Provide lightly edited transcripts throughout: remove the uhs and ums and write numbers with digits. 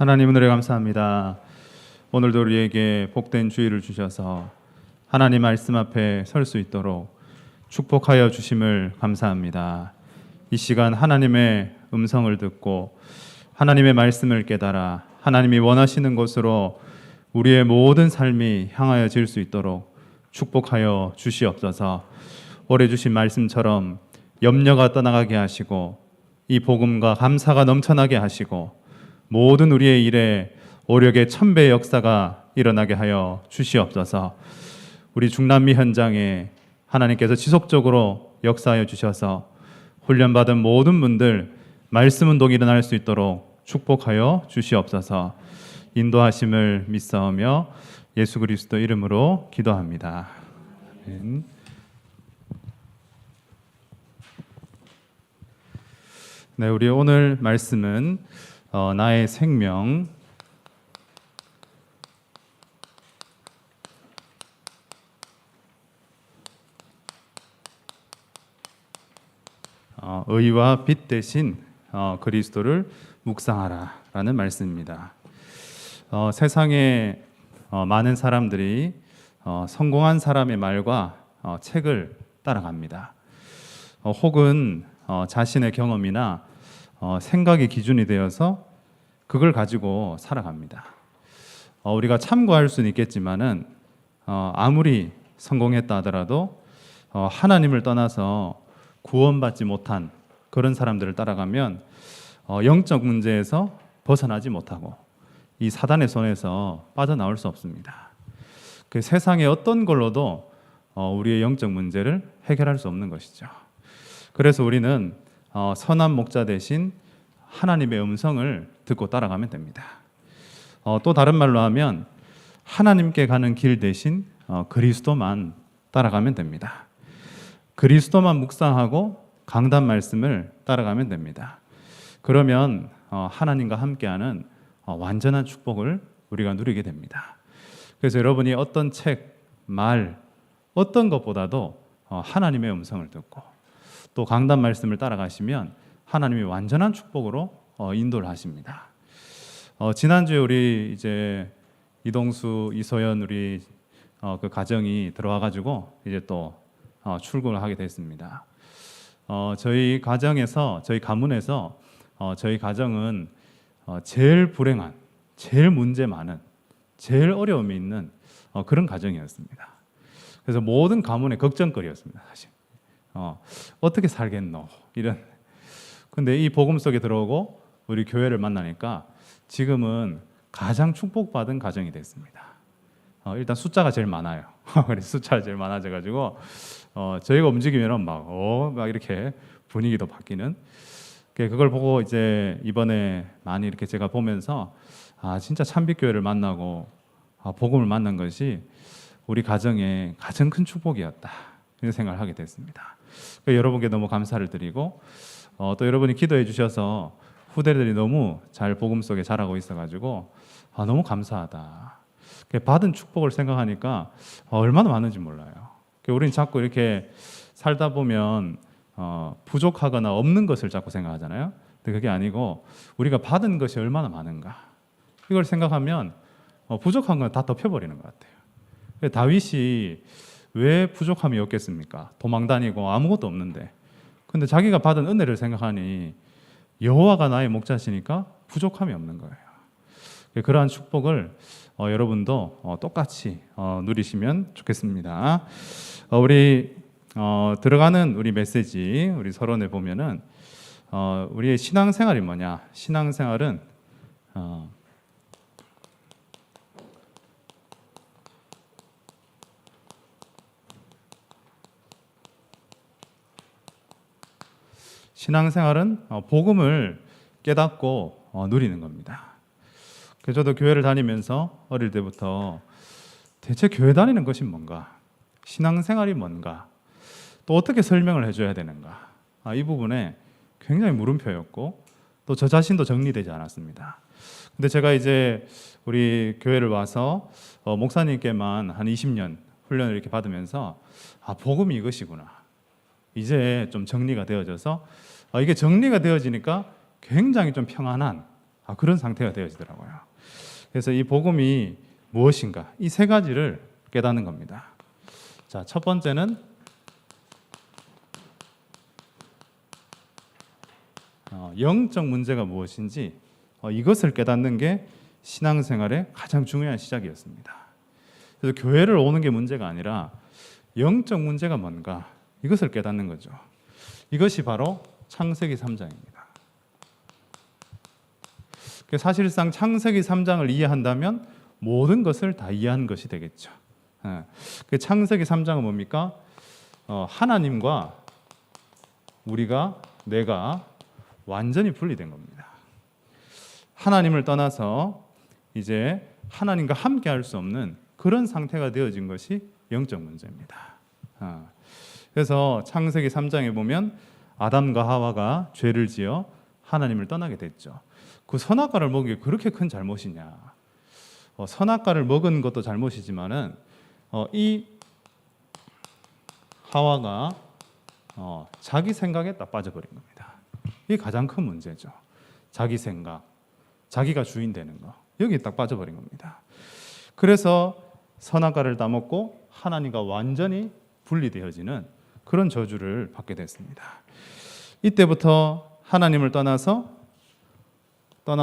하나님 은혜를 감사합니다. 오늘도 우리에게 복된 주의를 주셔서 하나님 말씀 앞에 설 수 있도록 축복하여 주심을 감사합니다. 이 시간 하나님의 음성을 듣고 하나님의 말씀을 깨달아 하나님이 원하시는 곳으로 우리의 모든 삶이 향하여질 수 있도록 축복하여 주시옵소서. 오래 주신 말씀처럼 염려가 떠나가게 하시고 이 복음과 감사가 넘쳐나게 하시고 모든 우리의 일에 오력의 천배의 역사가 일어나게 하여 주시옵소서. 우리 중남미 현장에 하나님께서 지속적으로 역사하여 주셔서 훈련받은 모든 분들 말씀 운동이 일어날 수 있도록 축복하여 주시옵소서. 인도하심을 믿사오며 예수 그리스도 이름으로 기도합니다. 아멘. 네, 우리 오늘 말씀은 나의 생명 의와 빛 대신 그리스도를 묵상하라 라는 말씀입니다. 세상에 많은 사람들이 성공한 사람의 말과 책을 따라갑니다. 혹은 자신의 경험이나 생각이 기준이 되어서 그걸 가지고 살아갑니다. 우리가 참고할 수는 있겠지만은 아무리 성공했다 하더라도 하나님을 떠나서 구원받지 못한 그런 사람들을 따라가면 영적 문제에서 벗어나지 못하고 이 사단의 손에서 빠져나올 수 없습니다. 그 세상의 어떤 걸로도 우리의 영적 문제를 해결할 수 없는 것이죠. 그래서 우리는 선한 목자 대신 하나님의 음성을 듣고 따라가면 됩니다. 또 다른 말로 하면 하나님께 가는 길 대신 그리스도만 따라가면 됩니다. 그리스도만 묵상하고 강단 말씀을 따라가면 됩니다. 그러면 하나님과 함께하는 완전한 축복을 우리가 누리게 됩니다. 그래서 여러분이 어떤 책, 말, 어떤 것보다도 하나님의 음성을 듣고 또 강단 말씀을 따라가시면 하나님이 완전한 축복으로 인도를 하십니다. 지난주에 우리 이제 이동수, 이소연 우리 그 가정이 들어와가지고 이제 또 출근을 하게 됐습니다. 저희 가정에서, 저희 가문에서 저희 가정은 제일 불행한, 제일 문제 많은, 제일 어려움이 있는 그런 가정이었습니다. 그래서 모든 가문의 걱정거리였습니다, 사실. 어떻게 살겠노? 이런. 근데 이 복음 속에 들어오고 우리 교회를 만나니까 지금은 가장 축복받은 가정이 됐습니다. 일단 숫자가 제일 많아요. 그래서 숫자가 제일 많아져가지고 저희가 움직이면은 막 이렇게 분위기도 바뀌는. 그걸 보고 이제 이번에 많이 이렇게 제가 보면서 진짜 참빛교회를 만나고 복음을 만난 것이 우리 가정의 가장 큰 축복이었다 이런 생각을 하게 됐습니다. 여러분께 너무 감사를 드리고 또 여러분이 기도해 주셔서 후대들이 너무 잘 복음 속에 자라고 있어가지고 너무 감사하다. 받은 축복을 생각하니까 얼마나 많은지 몰라요. 우리는 자꾸 이렇게 살다 보면 부족하거나 없는 것을 자꾸 생각하잖아요. 근데 그게 아니고 우리가 받은 것이 얼마나 많은가 이걸 생각하면 부족한 건 다 덮여버리는 것 같아요. 다윗이 왜 부족함이 없겠습니까? 도망다니고 아무것도 없는데. 근데 자기가 받은 은혜를 생각하니 여호와가 나의 목자시니까 부족함이 없는 거예요. 그러한 축복을 여러분도 똑같이 누리시면 좋겠습니다. 우리 들어가는 우리 메시지 우리 서론에 보면은 우리의 신앙생활이 뭐냐? 신앙생활은 신앙생활은 복음을 깨닫고 누리는 겁니다. 그래서 저도 교회를 다니면서 어릴 때부터 대체 교회 다니는 것이 뭔가, 신앙생활이 뭔가, 또 어떻게 설명을 해줘야 되는가, 이 부분에 굉장히 물음표였고 또 저 자신도 정리되지 않았습니다. 근데 제가 이제 우리 교회를 와서 목사님께만 한 20년 훈련을 이렇게 받으면서 복음이 이것이구나, 이제 좀 정리가 되어져서 이게 정리가 되어지니까 굉장히 좀 평안한 그런 상태가 되어지더라고요. 그래서 이 복음이 무엇인가, 이 세 가지를 깨닫는 겁니다. 자, 첫 번째는 영적 문제가 무엇인지 이것을 깨닫는 게 신앙생활의 가장 중요한 시작이었습니다. 그래서 교회를 오는 게 문제가 아니라 영적 문제가 뭔가, 이것을 깨닫는 거죠. 이것이 바로 창세기 3장입니다. 사실상 창세기 3장을 이해한다면 모든 것을 다 이해한 것이 되겠죠. 창세기 3장은 뭡니까? 하나님과 내가 완전히 분리된 겁니다. 하나님을 떠나서 이제 하나님과 함께 할 수 없는 그런 상태가 되어진 것이 영적 문제입니다. 그래서 창세기 3장에 보면 아담과 하와가 죄를 지어 하나님을 떠나게 됐죠. 그 선악과를 먹은 게 그렇게 큰 잘못이냐? 선악과를 먹은 것도 잘못이지만은 이 하와가 자기 생각에 딱 빠져버린 겁니다. 이게 가장 큰 문제죠. 자기 생각, 자기가 주인 되는 거, 여기에 딱 빠져버린 겁니다. 그래서 선악과를 따먹고 하나님과 완전히 분리되어지는 그런 저주를 받게 됐습니다. 이때부터 하나님을 떠난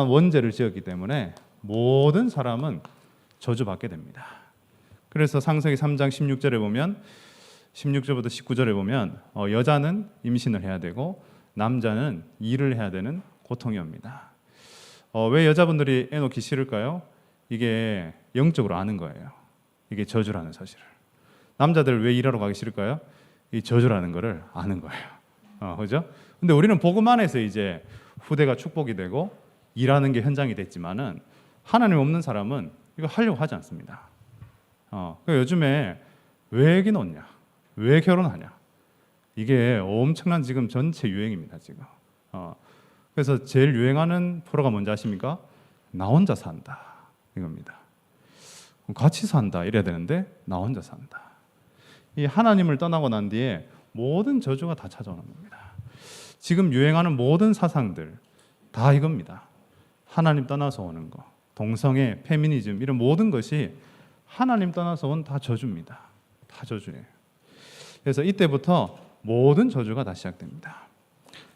원죄를 지었기 때문에 모든 사람은 저주받게 됩니다. 그래서 창세기 3장 16절에 보면 16절부터 19절에 보면 여자는 임신을 해야 되고 남자는 일을 해야 되는 고통이 옵니다. 왜 여자분들이 애 놓기 싫을까요? 이게 영적으로 아는 거예요. 이게 저주라는 사실을. 남자들 왜 일하러 가기 싫을까요? 이 저주라는 거를 아는 거예요. 그죠? 근데 우리는 복음 안에서 이제 후대가 축복이 되고 일하는 게 현장이 됐지만은 하나님 없는 사람은 이거 하려고 하지 않습니다. 그러니까 요즘에 왜 애기 놓냐? 왜 결혼하냐? 이게 엄청난 지금 전체 유행입니다, 지금. 그래서 제일 유행하는 프로가 뭔지 아십니까? 나 혼자 산다. 이겁니다. 같이 산다 이래야 되는데 나 혼자 산다. 이 하나님을 떠나고 난 뒤에 모든 저주가 다 찾아오는 겁니다. 지금 유행하는 모든 사상들 다 이겁니다. 하나님 떠나서 오는 거, 동성애, 페미니즘 이런 모든 것이 하나님 떠나서 온 다 저주입니다. 다 저주예요. 그래서 이때부터 모든 저주가 다 시작됩니다.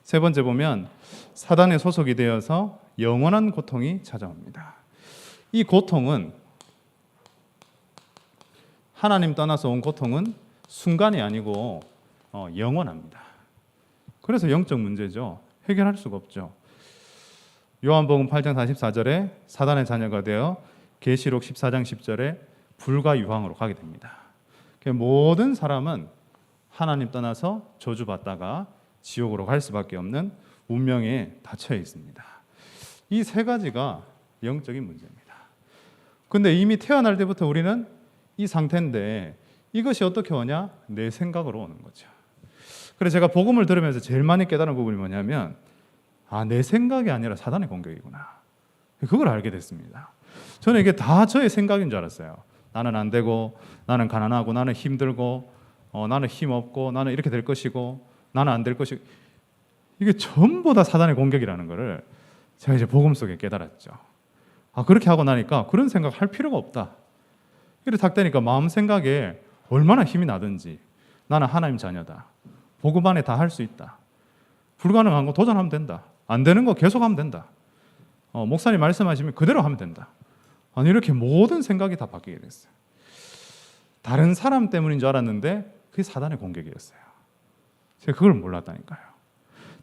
세 번째 보면 사단의 소속이 되어서 영원한 고통이 찾아옵니다. 이 고통은 하나님 떠나서 온 고통은 순간이 아니고 영원합니다. 그래서 영적 문제죠. 해결할 수가 없죠. 요한복음 8장 44절에 사단의 자녀가 되어 계시록 14장 10절에 불과 유황으로 가게 됩니다. 모든 사람은 하나님 떠나서 저주받다가 지옥으로 갈 수밖에 없는 운명에 닫혀 있습니다. 이 세 가지가 영적인 문제입니다. 근데 이미 태어날 때부터 우리는 이 상태인데 이것이 어떻게 오냐? 내 생각으로 오는 거죠. 그래서 제가 복음을 들으면서 제일 많이 깨달은 부분이 뭐냐면 내 생각이 아니라 사단의 공격이구나. 그걸 알게 됐습니다. 저는 이게 다 저의 생각인 줄 알았어요. 나는 안 되고, 나는 가난하고, 나는 힘들고, 나는 힘없고, 나는 이렇게 될 것이고, 나는 안 될 것이고, 이게 전부 다 사단의 공격이라는 것을 제가 이제 복음 속에 깨달았죠. 그렇게 하고 나니까 그런 생각 할 필요가 없다. 이렇게 딱 되니까 마음 생각에 얼마나 힘이 나든지 나는 하나님 자녀다. 복음 안에 다 할 수 있다. 불가능한 거 도전하면 된다. 안 되는 거 계속 하면 된다. 목사님 말씀하시면 그대로 하면 된다. 이렇게 모든 생각이 다 바뀌게 됐어요. 다른 사람 때문인 줄 알았는데 그게 사단의 공격이었어요. 제가 그걸 몰랐다니까요.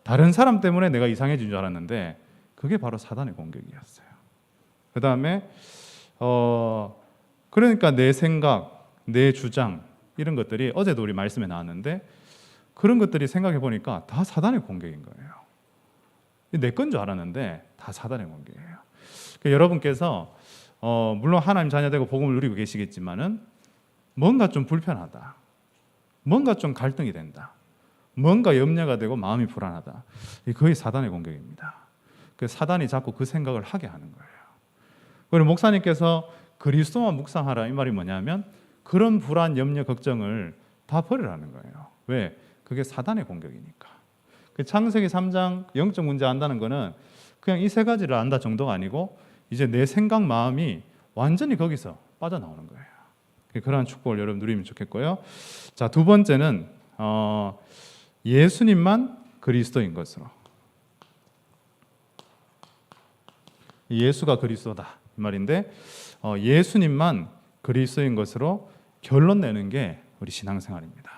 다른 사람 때문에 내가 이상해진 줄 알았는데 그게 바로 사단의 공격이었어요. 그 다음에 그러니까 내 생각, 내 주장 이런 것들이 어제도 우리 말씀에 나왔는데 그런 것들이 생각해 보니까 다 사단의 공격인 거예요. 내 건 줄 알았는데 다 사단의 공격이에요. 그러니까 여러분께서 물론 하나님 자녀 되고 복음을 누리고 계시겠지만은 뭔가 좀 불편하다, 뭔가 좀 갈등이 된다, 뭔가 염려가 되고 마음이 불안하다. 이게 거의 사단의 공격입니다. 그 사단이 자꾸 그 생각을 하게 하는 거예요. 그리고 목사님께서 그리스도만 묵상하라 이 말이 뭐냐면 그런 불안, 염려, 걱정을 다 버리라는 거예요. 왜? 그게 사단의 공격이니까. 그 창세기 3장 영적 문제 안다는 거는 그냥 이 세 가지를 안다 정도가 아니고 이제 내 생각, 마음이 완전히 거기서 빠져나오는 거예요. 그러한 축복을 여러분 누리면 좋겠고요. 자, 두 번째는 예수님만 그리스도인 것으로. 예수가 그리스도다 이 말인데 예수님만 그리스도인 것으로 결론 내는 게 우리 신앙생활입니다.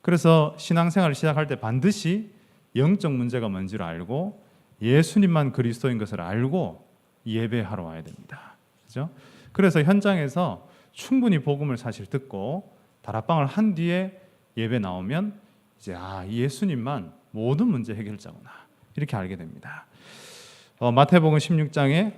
그래서 신앙생활을 시작할 때 반드시 영적 문제가 뭔지를 알고 예수님만 그리스도인 것을 알고 예배하러 와야 됩니다. 그렇죠? 그래서 현장에서 충분히 복음을 사실 듣고 다락방을 한 뒤에 예배 나오면 이제 이 예수님만 모든 문제 해결자구나 이렇게 알게 됩니다. 마태복음 16장에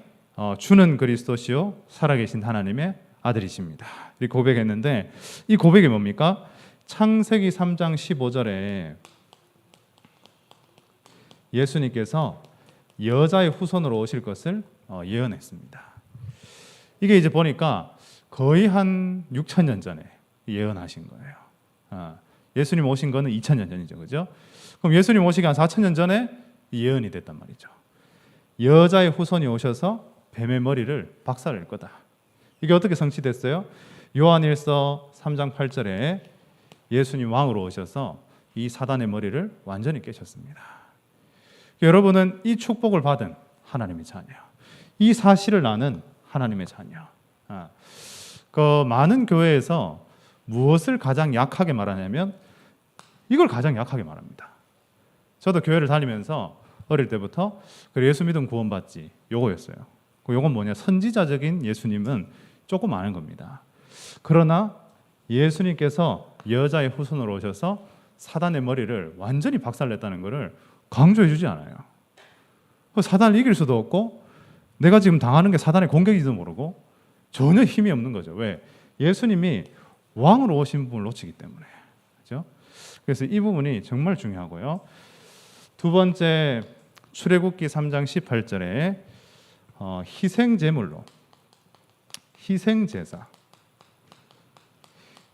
주는 그리스도시요 살아계신 하나님의 아들이십니다. 이렇게 고백했는데 이 고백이 뭡니까? 창세기 3장 15절에 예수님께서 여자의 후손으로 오실 것을 예언했습니다. 이게 이제 보니까 거의 한 6,000년 전에 예언하신 거예요. 예수님 오신 거는 2,000년 전이죠, 그죠? 그럼 예수님 오시기 한 4,000년 전에 예언이 됐단 말이죠. 여자의 후손이 오셔서 뱀의 머리를 박살낼 거다. 이게 어떻게 성취됐어요? 요한일서 3장 8절에 예수님 왕으로 오셔서 이 사단의 머리를 완전히 깨셨습니다. 여러분은 이 축복을 받은 하나님의 자녀, 이 사실을 아는 하나님의 자녀. 그 많은 교회에서 무엇을 가장 약하게 말하냐면 이걸 가장 약하게 말합니다. 저도 교회를 다니면서 어릴 때부터 예수 믿음 구원받지 요거였어요. 요건 뭐냐? 선지자적인 예수님은 조금 아는 겁니다. 그러나 예수님께서 여자의 후손으로 오셔서 사단의 머리를 완전히 박살냈다는 것을 강조해 주지 않아요. 사단을 이길 수도 없고 내가 지금 당하는 게 사단의 공격인지도 모르고 전혀 힘이 없는 거죠. 왜? 예수님이 왕으로 오신 분을 놓치기 때문에. 그렇죠? 그래서 이 부분이 정말 중요하고요. 두 번째, 출애굽기 3장 18절에 희생제물로 희생제사.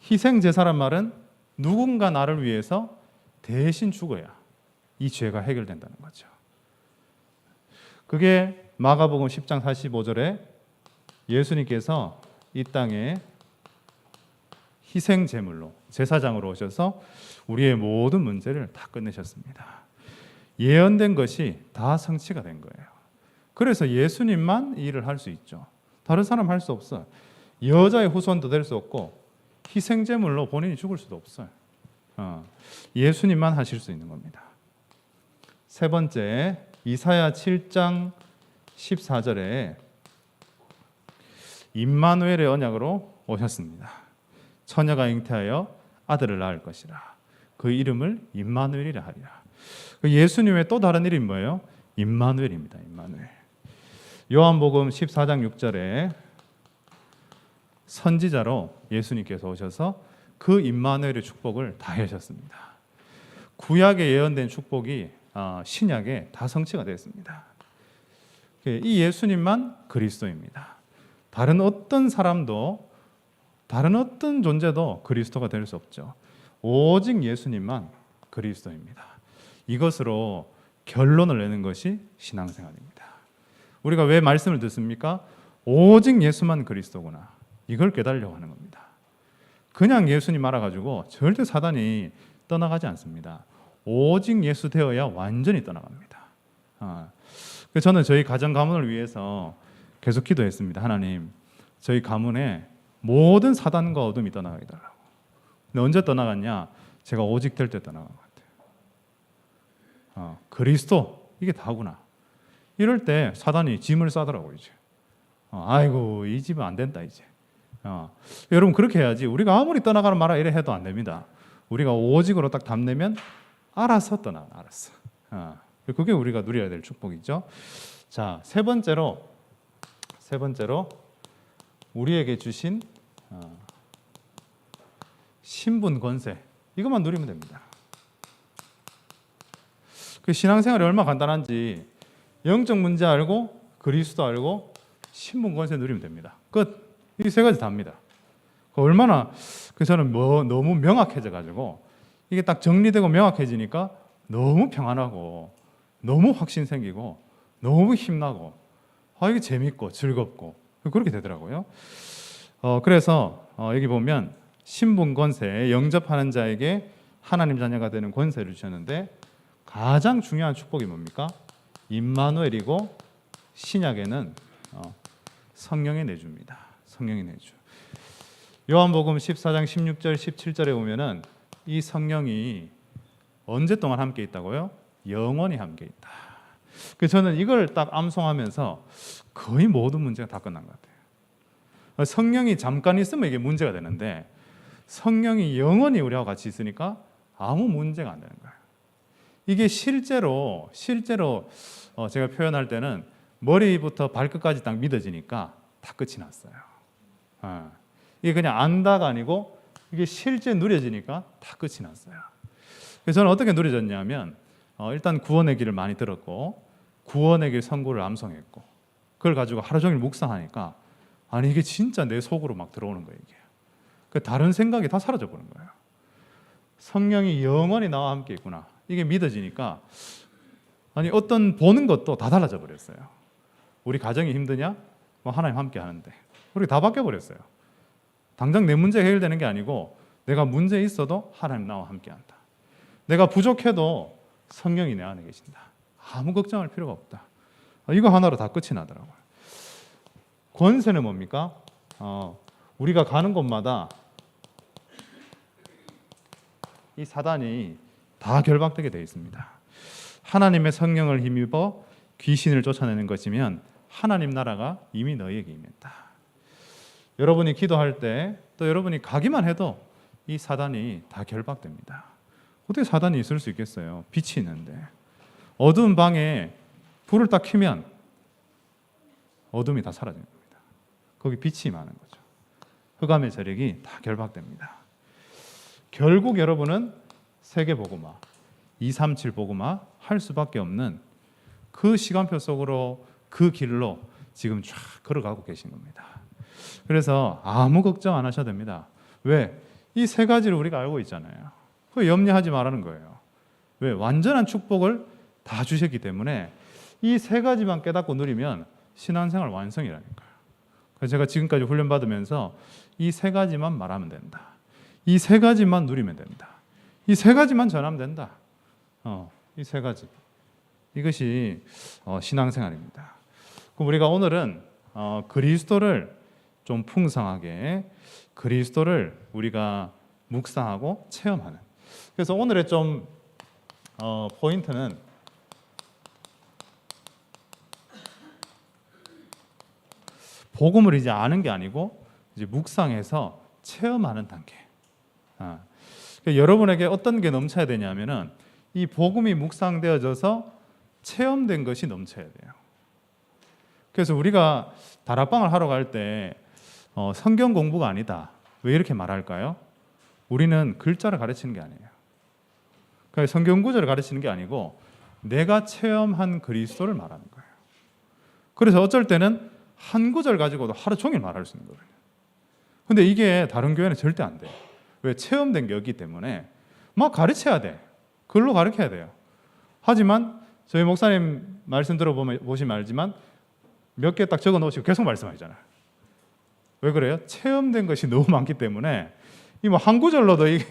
희생제사란 말은 누군가 나를 위해서 대신 죽어야 이 죄가 해결된다는 거죠. 그게 마가복음 10장 45절에 예수님께서 이 땅에 희생제물로 제사장으로 오셔서 우리의 모든 문제를 다 끝내셨습니다. 예언된 것이 다 성취가 된 거예요. 그래서 예수님만 이 일을 할 수 있죠. 다른 사람 할 수 없어요. 여자의 후손도 될 수 없고 희생제물로 본인이 죽을 수도 없어요. 예수님만 하실 수 있는 겁니다. 세 번째, 이사야 7장 14절에 임마누엘의 언약으로 오셨습니다. 처녀가 잉태하여 아들을 낳을 것이라. 그 이름을 임마누엘이라 하리라. 예수님의 또 다른 이름이 뭐예요? 임마누엘입니다. 임마누엘. 요한복음 14장 6절에 선지자로 예수님께서 오셔서 그 임마누엘의 축복을 다 하셨습니다. 구약에 예언된 축복이 신약에 다 성취가 되었습니다. 이 예수님만 그리스도입니다. 다른 어떤 사람도 다른 어떤 존재도 그리스도가 될 수 없죠. 오직 예수님만 그리스도입니다. 이것으로 결론을 내는 것이 신앙생활입니다. 우리가 왜 말씀을 듣습니까? 오직 예수만 그리스도구나. 이걸 깨달으려고 하는 겁니다. 그냥 예수님 알아가지고 절대 사단이 떠나가지 않습니다. 오직 예수 되어야 완전히 떠나갑니다. 그래서 저는 저희 가정 가문을 위해서 계속 기도했습니다. 하나님, 저희 가문에 모든 사단과 어둠이 떠나가게 달라고. 근데 언제 떠나갔냐? 제가 오직 될 때 떠나간 것 같아요. 그리스도 이게 다구나. 이럴 때 사단이 짐을 싸더라고요. 이제. 아이고 이 집은 안 된다 이제. 여러분 그렇게 해야지. 우리가 아무리 떠나가는 말아 이래 해도 안 됩니다. 우리가 오직으로 딱 답내면 알아서 떠나. 알았어. 그게 우리가 누려야 될 축복이죠. 자, 세 번째로 우리에게 주신 신분 권세 이것만 누리면 됩니다. 그 신앙생활이 얼마나 간단한지 영적 문제 알고 그리스도 알고 신분 권세 누리면 됩니다. 끝. 이 세 가지 다입니다. 얼마나 저는 너무 명확해져 가지고 이게 딱 정리되고 명확해지니까 너무 평안하고 너무 확신 생기고 너무 힘나고 이게 재밌고 즐겁고 그렇게 되더라고요. 그래서 여기 보면 신분 권세, 영접하는 자에게 하나님 자녀가 되는 권세를 주셨는데 가장 중요한 축복이 뭡니까? 임마누엘이고 신약에는 성령의 내주입니다. 성령의 내주. 요한복음 14장 16절 17절에 보면은 이 성령이 언제 동안 함께 있다고요? 영원히 함께 있다. 그래서 저는 이걸 딱 암송하면서 거의 모든 문제가 다 끝난 것 같아요. 성령이 잠깐 있으면 이게 문제가 되는데 성령이 영원히 우리하고 같이 있으니까 아무 문제가 안 되는 거예요. 이게 실제로 제가 표현할 때는 머리부터 발끝까지 딱 믿어지니까 다 끝이 났어요. 이게 그냥 안다가 아니고 이게 실제 누려지니까 다 끝이 났어요. 그래서 저는 어떻게 누려졌냐면 일단 구원의 길을 많이 들었고 구원의 길 선고를 암송했고 그걸 가지고 하루 종일 묵상하니까 아니 이게 진짜 내 속으로 막 들어오는 거예요. 이게 다른 생각이 다 사라져 버린 거예요. 성령이 영원히 나와 함께 있구나 이게 믿어지니까 아니 어떤 보는 것도 다 달라져 버렸어요. 우리 가정이 힘드냐? 하나님 함께 하는데 우리 다 바뀌어 버렸어요. 당장 내 문제 해결되는 게 아니고 내가 문제 있어도 하나님 나와 함께 한다. 내가 부족해도 성령이 내 안에 계신다. 아무 걱정할 필요가 없다. 이거 하나로 다 끝이 나더라고요. 권세는 뭡니까? 우리가 가는 곳마다 이 사단이 다 결박되게 되어 있습니다. 하나님의 성령을 힘입어 귀신을 쫓아내는 것이면 하나님 나라가 이미 너희에게 임했다. 여러분이 기도할 때 또 여러분이 가기만 해도 이 사단이 다 결박됩니다. 어떻게 사단이 있을 수 있겠어요? 빛이 있는데 어두운 방에 불을 딱 켜면 어둠이 다 사라지는 겁니다. 거기 빛이 많은 거죠. 흑암의 세력이 다 결박됩니다. 결국 여러분은 세계복음화, 237 복음화 할 수밖에 없는 그 시간표 속으로 그 길로 지금 쫙 걸어가고 계신 겁니다. 그래서 아무 걱정 안 하셔도 됩니다. 왜? 이 세 가지를 우리가 알고 있잖아요. 그 염려하지 말라는 거예요. 왜? 완전한 축복을 다 주셨기 때문에 이 세 가지만 깨닫고 누리면 신앙생활 완성이라니까요. 그래서 제가 지금까지 훈련받으면서 이 세 가지만 말하면 된다. 이 세 가지만 누리면 된다. 이 세 가지만 전하면 된다. 이 세 가지. 이것이 신앙생활입니다. 그럼 우리가 오늘은 그리스도를 좀 풍성하게 그리스도를 우리가 묵상하고 체험하는. 그래서 오늘의 좀 포인트는 복음을 이제 아는 게 아니고 이제 묵상해서 체험하는 단계. 그러니까 여러분에게 어떤 게 넘쳐야 되냐면은 이 복음이 묵상되어져서 체험된 것이 넘쳐야 돼요. 그래서 우리가 다락방을 하러 갈 때 성경 공부가 아니다. 왜 이렇게 말할까요? 우리는 글자를 가르치는 게 아니에요. 그러니까 성경 구절을 가르치는 게 아니고 내가 체험한 그리스도를 말하는 거예요. 그래서 어쩔 때는 한 구절 가지고도 하루 종일 말할 수 있는 거예요. 근데 이게 다른 교회는 절대 안 돼요. 왜? 체험된 게 없기 때문에 막 가르쳐야 돼. 글로 가르쳐야 돼요. 하지만 저희 목사님 말씀 들어보시면 알지만 몇 개 딱 적어 놓으시고 계속 말씀하시잖아요. 왜 그래요? 체험된 것이 너무 많기 때문에 이 뭐 한 구절로도 이게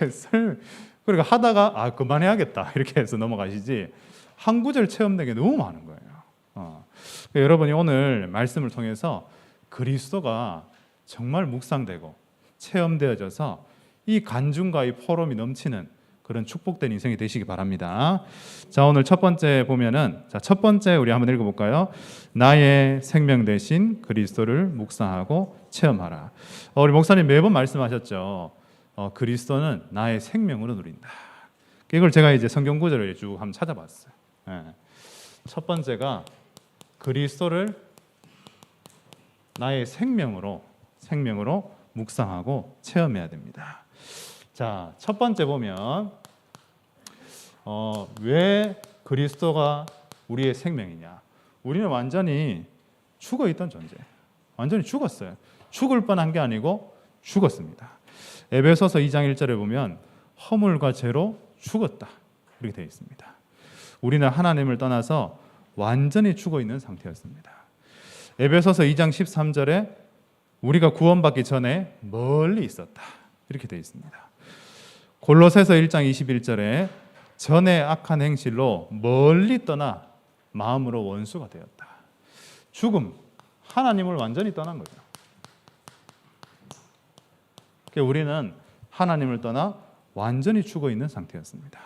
그러니까 하다가 그만해야겠다 이렇게 해서 넘어가시지 한 구절 체험된 게 너무 많은 거예요. 그러니까 여러분이 오늘 말씀을 통해서 그리스도가 정말 묵상되고 체험되어져서 이 간증과 이 포럼이 넘치는 그런 축복된 인생이 되시기 바랍니다. 자, 오늘 첫 번째 보면은 첫 번째 우리 한번 읽어볼까요? 나의 생명 대신 그리스도를 묵상하고 체험하라. 우리 목사님 매번 말씀하셨죠. 그리스도는 나의 생명으로 누린다. 이걸 제가 이제 성경 구절을 쭉 한번 찾아봤어요. 첫 번째가 그리스도를 나의 생명으로 묵상하고 체험해야 됩니다. 자, 첫 번째 보면 왜 그리스도가 우리의 생명이냐? 우리는 완전히 죽어있던 존재, 완전히 죽었어요. 죽을 뻔한 게 아니고 죽었습니다. 에베소서 2장 1절에 보면 허물과 죄로 죽었다 이렇게 되어 있습니다. 우리는 하나님을 떠나서 완전히 죽어 있는 상태였습니다. 에베소서 2장 13절에 우리가 구원받기 전에 멀리 있었다, 이렇게 되어 있습니다. 골로새서 1장 21절에 전에 악한 행실로 멀리 떠나 마음으로 원수가 되었다. 죽음, 하나님을 완전히 떠난 거죠. 우리는 하나님을 떠나 완전히 죽어 있는 상태였습니다.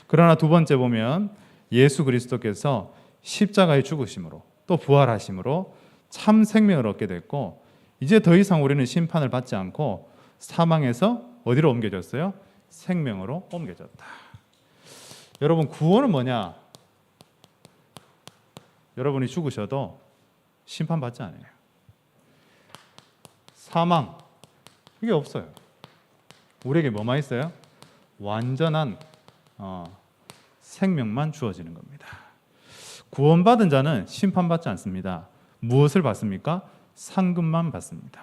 그러나 두 번째 보면 예수 그리스도께서 십자가의 죽으심으로 또 부활하심으로 참 생명을 얻게 됐고, 이제 더 이상 우리는 심판을 받지 않고 사망에서 어디로 옮겨졌어요? 생명으로 옮겨졌다. 여러분, 구원은 뭐냐? 여러분이 죽으셔도 심판받지 않아요. 사망, 이게 없어요. 우리에게 뭐만 있어요? 완전한 생명만 주어지는 겁니다. 구원받은 자는 심판받지 않습니다. 무엇을 받습니까? 상급만 받습니다.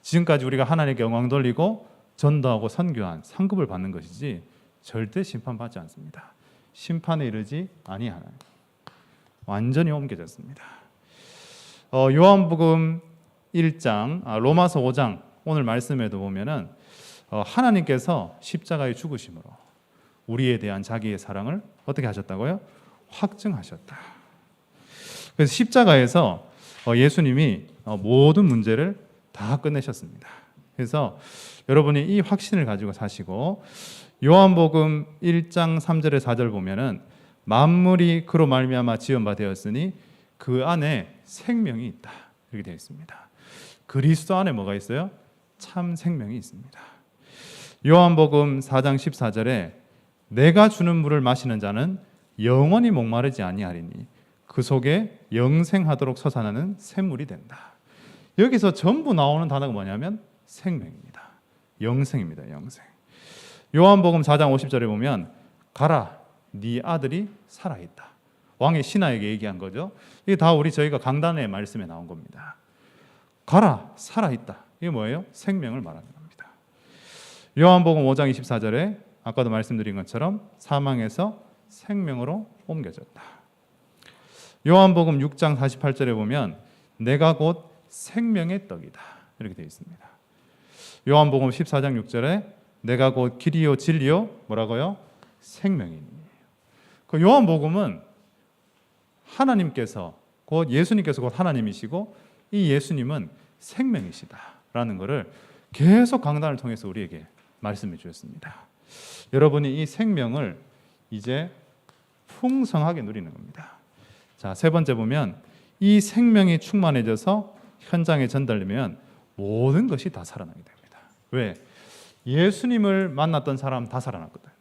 지금까지 우리가 하나님께 영광 돌리고 전도하고 선교한 상급을 받는 것이지 절대 심판받지 않습니다. 심판에 이르지 아니하나니 완전히 옮겨졌습니다. 요한복음 1장, 로마서 5장 오늘 말씀에도 보면은 하나님께서 십자가의 죽으심으로 우리에 대한 자기의 사랑을 어떻게 하셨다고요? 확증하셨다. 그래서 십자가에서 예수님이 모든 문제를 다 끝내셨습니다. 그래서 여러분이 이 확신을 가지고 사시고, 요한복음 1장 3절에 4절 보면은 만물이 그로 말미암아 지은 바 되었으니 그 안에 생명이 있다, 이렇게 되어 있습니다. 그리스도 안에 뭐가 있어요? 참 생명이 있습니다. 요한복음 4장 14절에 내가 주는 물을 마시는 자는 영원히 목마르지 아니하리니 그 속에 영생하도록 솟아나는 샘물이 된다. 여기서 전부 나오는 단어가 뭐냐면 생명입니다. 영생입니다. 영생. 요한복음 4장 50절에 보면 가라, 네 아들이 살아있다. 왕의 신하에게 얘기한 거죠. 이게 다 저희가 강단의 말씀에 나온 겁니다. 가라, 살아있다. 이게 뭐예요? 생명을 말하는 겁니다. 요한복음 5장 24절에 아까도 말씀드린 것처럼 사망에서 생명으로 옮겨졌다. 요한복음 6장 48절에 보면 내가 곧 생명의 떡이다, 이렇게 되어 있습니다. 요한복음 14장 6절에 내가 곧 길이요 진리요 뭐라고요? 생명이니. 그 요한복음은 하나님께서 곧 예수님께서 곧 하나님이시고 이 예수님은 생명이시다라는 것을 계속 강단을 통해서 우리에게 말씀해 주셨습니다. 여러분이 이 생명을 이제 풍성하게 누리는 겁니다. 자, 세 번째 보면 이 생명이 충만해져서 현장에 전달되면 모든 것이 다 살아나게 됩니다. 왜? 예수님을 만났던 사람 다 살아났거든요.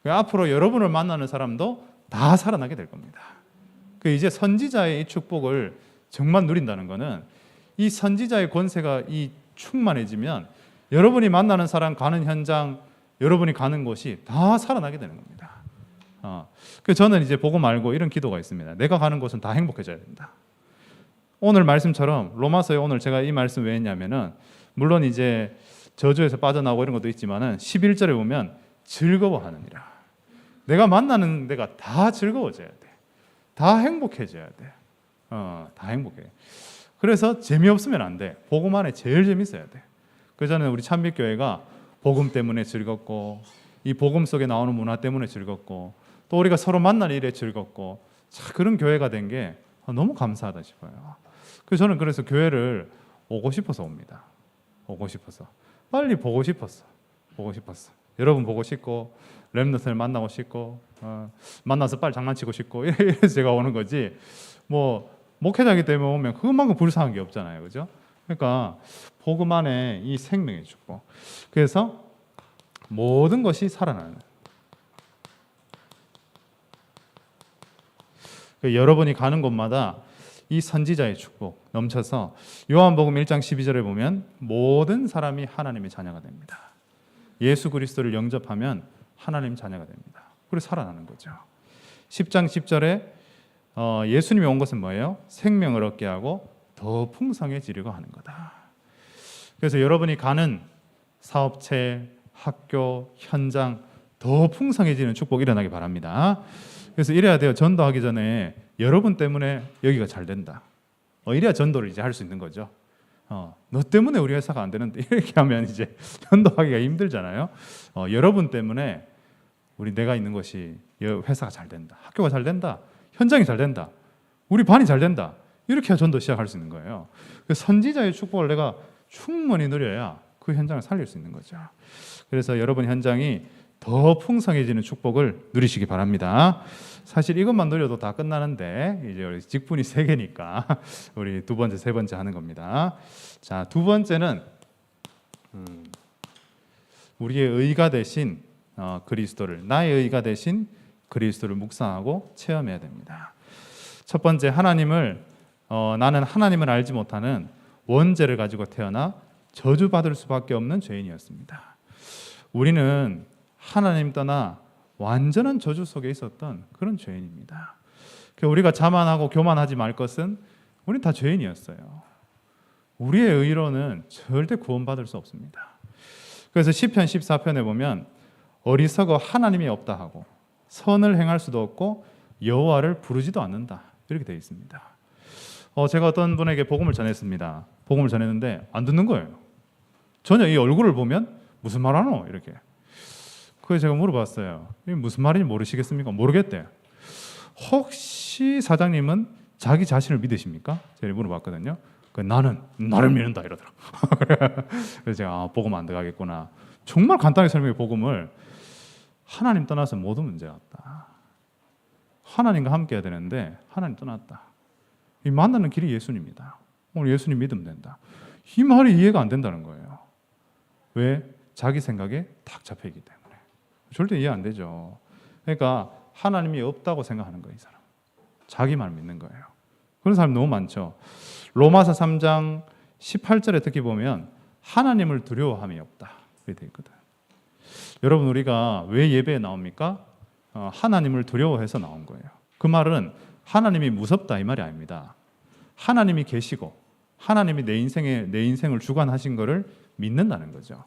앞으로 여러분을 만나는 사람도 다 살아나게 될 겁니다. 이제 선지자의 이 축복을 정말 누린다는 것은 이 선지자의 권세가 충만해지면 여러분이 만나는 사람, 가는 현장, 여러분이 가는 곳이 다 살아나게 되는 겁니다. 그래서 저는 이제 복음 알고 이런 기도가 있습니다. 내가 가는 곳은 다 행복해져야 된다. 오늘 말씀처럼 로마서에 오늘 제가 이 말씀 왜 했냐면은 물론 이제 저주에서 빠져나오고 이런 것도 있지만은 11절에 보면 즐거워하느니라. 내가 만나는 데가 다 즐거워져야 돼. 다 행복해져야 돼. 다 행복해. 그래서 재미없으면 안 돼. 복음 안에 제일 재밌어야 돼. 그래서 저는 우리 참빛교회가 복음 때문에 즐겁고 이 복음 속에 나오는 문화 때문에 즐겁고 또 우리가 서로 만날 일에 즐겁고 참 그런 교회가 된 게 너무 감사하다 싶어요. 그래서 저는 교회를 오고 싶어서 옵니다. 오고 싶어서. 빨리 보고 싶었어. 보고 싶었어. 여러분 보고 싶고 렘넌트를 만나고 싶고 만나서 빨리 장난치고 싶고 이래서 제가 오는 거지. 목회자이기 때문에 오면 그것만큼 불쌍한 게 없잖아요. 그죠? 그러니까 복음 안에 이 생명의 축복. 그래서 모든 것이 살아나는. 여러분이 가는 곳마다 이 선지자의 축복 넘쳐서 요한복음 1장 12절에 보면 모든 사람이 하나님의 자녀가 됩니다. 예수 그리스도를 영접하면 하나님 자녀가 됩니다. 그리고 살아나는 거죠. 10장 10절에 예수님이 온 것은 뭐예요? 생명을 얻게 하고 더 풍성해지려고 하는 거다. 그래서 여러분이 가는 사업체, 학교, 현장 더 풍성해지는 축복이 일어나기 바랍니다. 그래서 이래야 돼요. 전도하기 전에 여러분 때문에 여기가 잘 된다. 이래야 전도를 이제 할 수 있는 거죠. 너 때문에 우리 회사가 안 되는데 이렇게 하면 이제 전도하기가 힘들잖아요. 여러분 때문에 내가 있는 것이 회사가 잘 된다. 학교가 잘 된다. 현장이 잘 된다. 우리 반이 잘 된다. 이렇게 해야 전도 시작할 수 있는 거예요. 선지자의 축복을 내가 충분히 누려야 그 현장을 살릴 수 있는 거죠. 그래서 여러분 현장이 더 풍성해지는 축복을 누리시기 바랍니다. 사실 이것만 누려도 다 끝나는데 이제 우리 직분이 3개니까 우리 두 번째, 세 번째 하는 겁니다. 자, 두 번째는 우리의 의가 되신 그리스도를, 나의 의가 되신 그리스도를 묵상하고 체험해야 됩니다. 첫 번째, 나는 하나님을 알지 못하는 원죄를 가지고 태어나 저주받을 수밖에 없는 죄인이었습니다. 우리는 하나님 떠나 완전한 저주 속에 있었던 그런 죄인입니다. 우리가 자만하고 교만하지 말 것은 우리는 다 죄인이었어요. 우리의 의로는 절대 구원받을 수 없습니다. 그래서 시편 14편에 보면 어리석어 하나님이 없다 하고 선을 행할 수도 없고 여호와를 부르지도 않는다 이렇게 되어 있습니다. 제가 어떤 분에게 복음을 전했습니다. 복음을 전했는데 안 듣는 거예요. 전혀 이 얼굴을 보면 무슨 말 하노? 이렇게. 그래서 제가 물어봤어요. 이게 무슨 말인지 모르시겠습니까? 모르겠대요. 혹시 사장님은 자기 자신을 믿으십니까? 제가 물어봤거든요. 나는 나를 믿는다 이러더라. 그래서 제가 복음 안 들어가겠구나. 정말 간단하게 설명해. 복음을 하나님 떠나서 모든 문제가 없다. 하나님과 함께 해야 되는데 하나님 떠났다. 이 만나는 길이 예수님이다. 오늘 예수님 믿으면 된다. 이 말이 이해가 안 된다는 거예요. 왜? 자기 생각에 탁 잡혀있기 때문에. 절대 이해 안 되죠. 그러니까 하나님이 없다고 생각하는 거예요, 이 사람. 자기만 믿는 거예요. 그런 사람이 너무 많죠. 로마서 3장 18절에 특히 보면 하나님을 두려워함이 없다 이렇게 되어 있거든. 여러분, 우리가 왜 예배에 나옵니까? 하나님을 두려워해서 나온 거예요. 그 말은 하나님이 무섭다 이 말이 아닙니다. 하나님이 계시고 하나님이 내 인생을 주관하신 것을 믿는다는 거죠.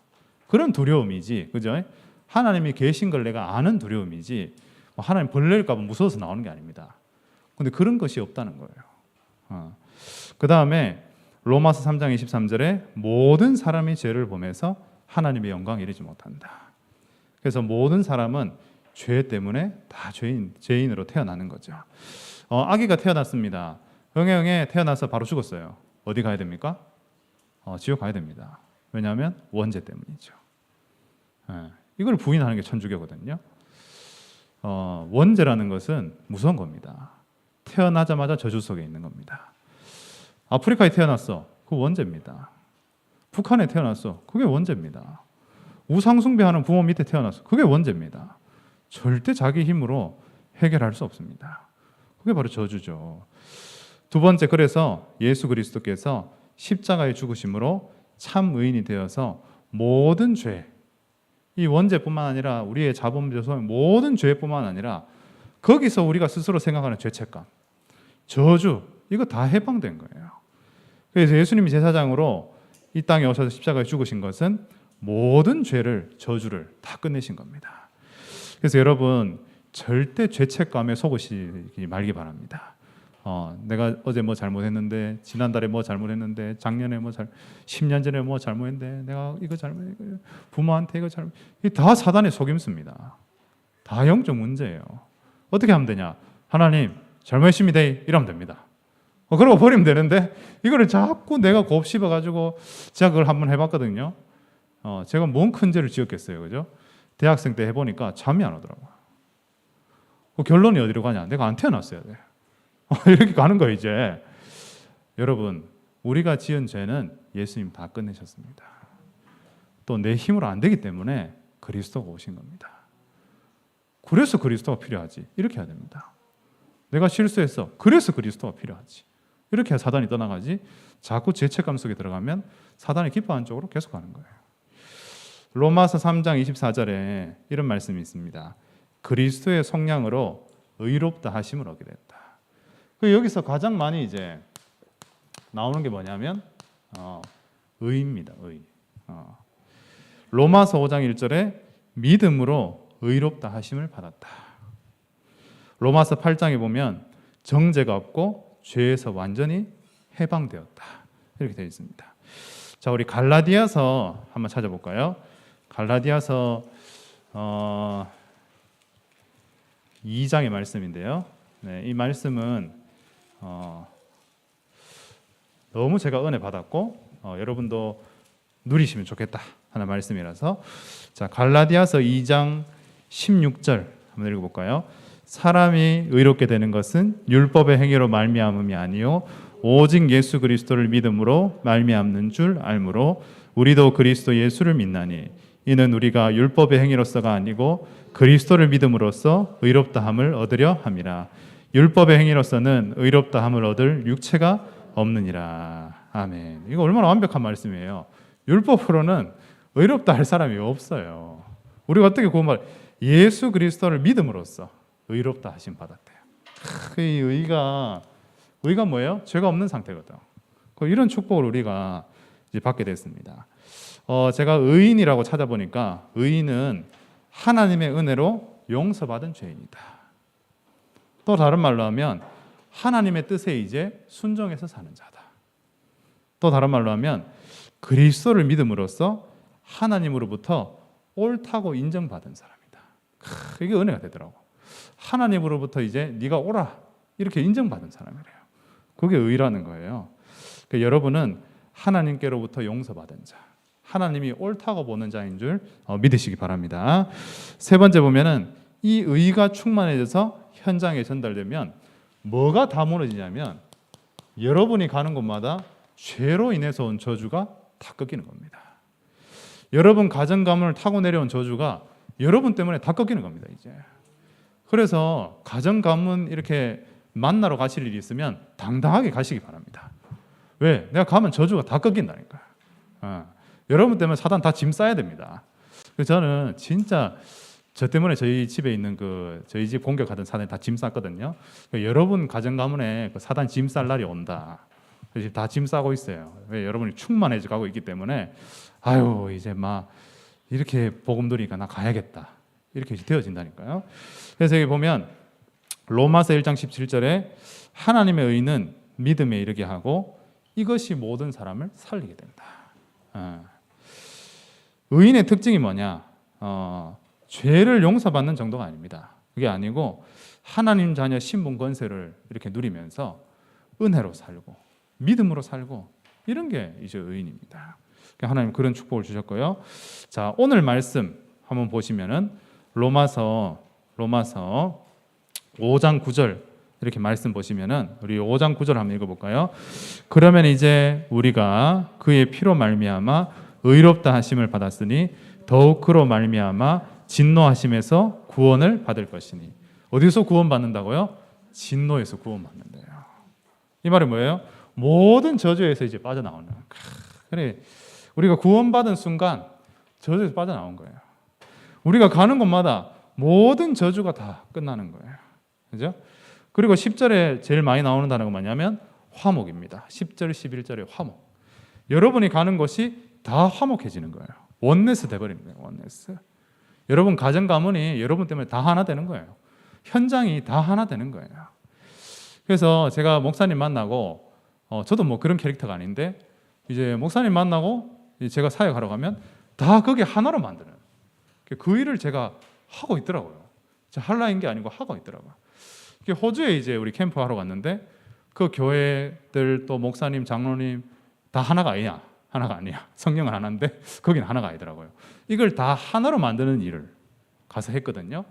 그런 두려움이지, 그죠? 하나님이 계신 걸 내가 아는 두려움이지, 하나님 벌레일까 봐 무서워서 나오는 게 아닙니다. 근데 그런 것이 없다는 거예요. 그 다음에 로마서 3장 23절에 모든 사람이 죄를 범해서 하나님의 영광에 이르지 못한다. 그래서 모든 사람은 죄 때문에 다 죄인으로 태어나는 거죠. 아기가 태어났습니다. 응애 태어나서 바로 죽었어요. 어디 가야 됩니까? 지옥 가야 됩니다. 왜냐하면 원죄 때문이죠. 이걸 부인하는 게 천주교거든요. 원죄라는 것은 무서운 겁니다. 태어나자마자 저주 속에 있는 겁니다. 아프리카에 태어났어. 그 원죄입니다. 북한에 태어났어. 그게 원죄입니다. 우상숭배하는 부모 밑에 태어났어. 그게 원죄입니다. 절대 자기 힘으로 해결할 수 없습니다. 그게 바로 저주죠. 두 번째, 그래서 예수 그리스도께서 십자가에 죽으심으로 참 의인이 되어서 모든 죄, 이 원죄뿐만 아니라 우리의 자범죄소의 모든 죄뿐만 아니라 거기서 우리가 스스로 생각하는 죄책감, 저주, 이거 다 해방된 거예요. 그래서 예수님이 제사장으로 이 땅에 오셔서 십자가에 죽으신 것은 모든 죄를, 저주를 다 끝내신 겁니다. 그래서 여러분 절대 죄책감에 속으시기 말기 바랍니다. 내가 어제 뭐 잘못했는데, 지난달에 뭐 잘못했는데, 작년에 10년 전에 뭐 잘못했는데, 내가 이거 잘못했는데, 부모한테 이거 잘못, 이게 다 사단의 속임수입니다. 다 영적 문제예요. 어떻게 하면 되냐? 하나님 잘못했습니다 이러면 됩니다. 그러고 버리면 되는데, 이거를 자꾸 내가 곱씹어가지고, 제가 그걸 한번 해봤거든요. 제가 뭔 큰 죄를 지었겠어요, 그죠? 대학생 때 해보니까 잠이 안 오더라고요. 결론이 어디로 가냐? 내가 안 태어났어야 돼. 이렇게 가는 거예요, 이제. 여러분, 우리가 지은 죄는 예수님 다 끝내셨습니다. 또 내 힘으로 안 되기 때문에 그리스도가 오신 겁니다. 그래서 그리스도가 필요하지. 이렇게 해야 됩니다. 내가 실수했어. 그래서 그리스도가 필요하지. 이렇게 해야 사단이 떠나가지. 자꾸 죄책감 속에 들어가면 사단이 기뻐하는 쪽으로 계속 가는 거예요. 로마서 3장 24절에 이런 말씀이 있습니다. 그리스도의 속량으로 의롭다 하심을 얻게 됐다. 여기서 가장 많이 이제 나오는 게 뭐냐면 의입니다. 의. 로마서 5장 1절에 믿음으로 의롭다 하심을 받았다. 로마서 8장에 보면 정죄가 없고 죄에서 완전히 해방되었다. 이렇게 되어 있습니다. 자, 우리 갈라디아서 한번 찾아볼까요? 갈라디아서 2장의 말씀인데요. 네, 이 말씀은 너무 제가 은혜 받았고 여러분도 누리시면 좋겠다 하는 말씀이라서, 자, 갈라디아서 2장 16절 한번 읽어볼까요? 사람이 의롭게 되는 것은 율법의 행위로 말미암음이 아니요 오직 예수 그리스도를 믿음으로 말미암는 줄 알므로 우리도 그리스도 예수를 믿나니 이는 우리가 율법의 행위로서가 아니고 그리스도를 믿음으로써 의롭다함을 얻으려 함이라. 율법의 행위로서는 의롭다함을 얻을 육체가 없느니라. 아멘. 이거 얼마나 완벽한 말씀이에요. 율법으로는 의롭다 할 사람이 없어요. 우리가 어떻게 구원받? 예수 그리스도를 믿음으로써 의롭다 하심 받았대요. 이 의가 뭐예요? 죄가 없는 상태거든. 이런 축복을 우리가 이제 받게 됐습니다. 제가 의인이라고 찾아보니까 의인은 하나님의 은혜로 용서받은 죄인이다. 또 다른 말로 하면 하나님의 뜻에 이제 순종해서 사는 자다. 또 다른 말로 하면 그리스도를 믿음으로써 하나님으로부터 옳다고 인정받은 사람이다. 이게 은혜가 되더라고. 하나님으로부터 이제 네가 옳아 이렇게 인정받은 사람이래요. 그게 의라는 거예요. 그러니까 여러분은 하나님께로부터 용서받은 자, 하나님이 옳다고 보는 자인 줄 믿으시기 바랍니다. 세 번째 보면은 이 의가 충만해져서 현장에 전달되면 뭐가 다 무너지냐면 여러분이 가는 곳마다 죄로 인해서 온 저주가 다 꺾이는 겁니다. 여러분 가정 가문을 타고 내려온 저주가 여러분 때문에 다 꺾이는 겁니다. 이제 그래서 가정 가문 이렇게 만나러 가실 일이 있으면 당당하게 가시기 바랍니다. 왜? 내가 가면 저주가 다 꺾인다니까. 여러분 때문에 사단 다 짐 싸야 됩니다. 그래서 저는 진짜 저 때문에 저희 집에 있는 저희 집 공격하던 사단이 다 짐 쌌거든요. 그러니까 여러분 가정 가문에 사단 짐 쌀 날이 온다. 그래서 다 짐 싸고 있어요. 왜? 여러분이 충만해져 가고 있기 때문에 아유 이제 막 이렇게 복음 들으니까 나 가야겠다. 이렇게 되어진다니까요. 그래서 여기 보면 로마서 1장 17절에 하나님의 의는 믿음에 이르게 하고 이것이 모든 사람을 살리게 된다. 의인의 특징이 뭐냐? 죄를 용서받는 정도가 아닙니다. 그게 아니고 하나님 자녀 신분 권세를 이렇게 누리면서 은혜로 살고 믿음으로 살고 이런 게 이제 의인입니다. 하나님 그런 축복을 주셨고요. 자, 오늘 말씀 한번 보시면은 로마서 5장 9절 이렇게 말씀 보시면은 우리 5장 9절 한번 읽어볼까요? 그러면 이제 우리가 그의 피로 말미암아 의롭다 하심을 받았으니 더욱 그로 말미암아 진노하심에서 구원을 받을 것이니. 어디서 구원받는다고요? 진노에서 구원받는데요. 이 말이 뭐예요? 모든 저주에서 이제 빠져나오는. 그래, 우리가 구원받은 순간 저주에서 빠져나온 거예요. 우리가 가는 곳마다 모든 저주가 다 끝나는 거예요. 그죠? 그리고 10절에 제일 많이 나오는 단어가 뭐냐면 화목입니다. 10절, 11절에 화목. 여러분이 가는 곳이 다 화목해지는 거예요. 원네스 돼버리는 거예요. 원네스. 여러분 가정 가문이 여러분 때문에 다 하나 되는 거예요. 현장이 다 하나 되는 거예요. 그래서 제가 목사님 만나고 저도 뭐 그런 캐릭터가 아닌데 이제 목사님 만나고 제가 사역하러 가면 다 그게 하나로 만드는 그 일을 제가 하고 있더라고요. 할라인 게 아니고 하고 있더라고요. 호주에 이제 우리 캠프 하러 갔는데 그 교회들 또 목사님, 장로님 다 하나가 아니야. 하나가 아니야. 성령은 하나인데 거기는 하나가 아니더라고요. 이걸 다 하나로 만드는 일을 가서 했거든요.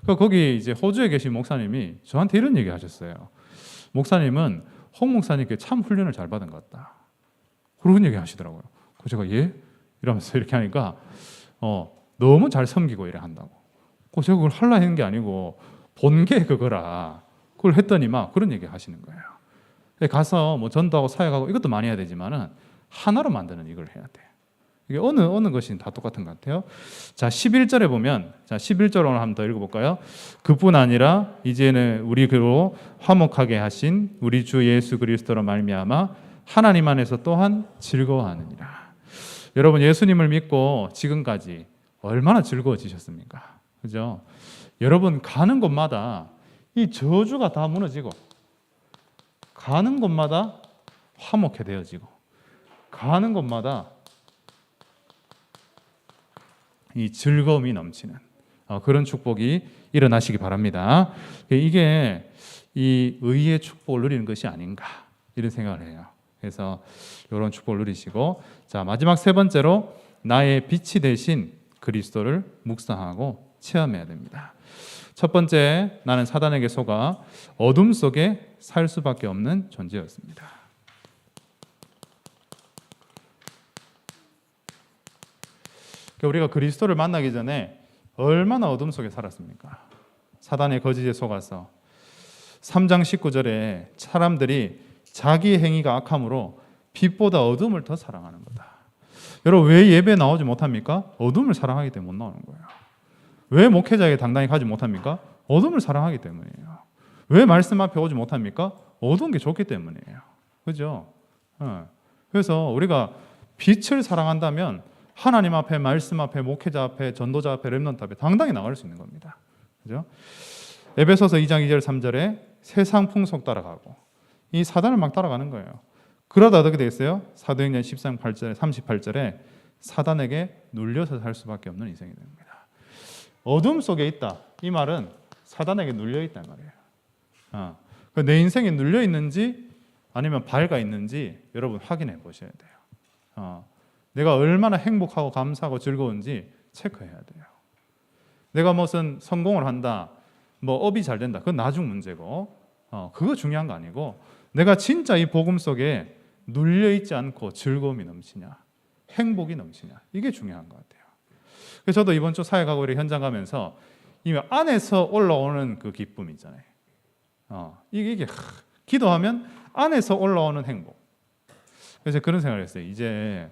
거기 이제 호주에 계신 목사님이 저한테 이런 얘기 하셨어요. 목사님은 홍 목사님께 참 훈련을 잘 받은 것 같다. 그런 얘기 하시더라고요. 제가 예? 이러면서 이렇게 하니까 너무 잘 섬기고 이래 한다고. 제가 그걸 하려 했는 게 아니고 본 게 그거라. 그걸 했더니 막 그런 얘기 하시는 거예요. 가서 뭐 전도하고 사역하고 이것도 많이 해야 되지만은 하나로 만드는 이걸 해야 돼. 이게 어느 것이 다 똑같은 것 같아요. 자, 11절에 보면, 자, 11절 오늘 한번 더 읽어볼까요? 그뿐 아니라 이제는 우리 그로 화목하게 하신 우리 주 예수 그리스도로 말미암아 하나님 안에서 또한 즐거워하느니라. 여러분 예수님을 믿고 지금까지 얼마나 즐거워지셨습니까? 그죠? 여러분 가는 곳마다 이 저주가 다 무너지고 가는 곳마다 화목해 되어지고 가는 곳마다 이 즐거움이 넘치는 그런 축복이 일어나시기 바랍니다. 이게 이 의의 축복을 누리는 것이 아닌가 이런 생각을 해요. 그래서 이런 축복을 누리시고, 자 마지막 세 번째로 나의 빛이 되신 그리스도를 묵상하고 체험해야 됩니다. 첫 번째, 나는 사단에게 속아 어둠 속에 살 수밖에 없는 존재였습니다. 우리가 그리스도를 만나기 전에 얼마나 어둠 속에 살았습니까? 사단의 거짓에 속아서 3장 19절에 사람들이 자기 행위가 악함으로 빛보다 어둠을 더 사랑하는 거다. 여러분 왜 예배 나오지 못합니까? 어둠을 사랑하기 때문에 못 나오는 거예요. 왜 목회자에게 당당히 가지 못합니까? 어둠을 사랑하기 때문이에요. 왜 말씀 앞에 오지 못합니까? 어두운 게 좋기 때문이에요. 그죠? 그래서 우리가 빛을 사랑한다면 하나님 앞에, 말씀 앞에, 목회자 앞에, 전도자 앞에, 렘넌트 앞에 당당히 나갈 수 있는 겁니다. 그죠? 에베소서 2장 2절 3절에 세상 풍속 따라가고 이 사단을 막 따라가는 거예요. 그러다 어떻게 되겠어요? 사도행전 13장 8절에 38절에 사단에게 눌려서 살 수밖에 없는 인생이 됩니다. 어둠 속에 있다. 이 말은 사단에게 눌려 있단 말이에요. 내 인생에 눌려 있는지 아니면 밝아 있는지 여러분 확인해 보셔야 돼요. 내가 얼마나 행복하고 감사하고 즐거운지 체크해야 돼요. 내가 무슨 성공을 한다, 뭐 업이 잘 된다, 그건 나중 문제고, 그거 중요한 거 아니고 내가 진짜 이 복음 속에 눌려 있지 않고 즐거움이 넘치냐, 행복이 넘치냐, 이게 중요한 것 같아요. 그래서 저도 이번 주 사역하고 우리 현장 가면서 이 안에서 올라오는 그 기쁨 있잖아요. 이게 기도하면 안에서 올라오는 행복. 그래서 그런 생각을 했어요. 이제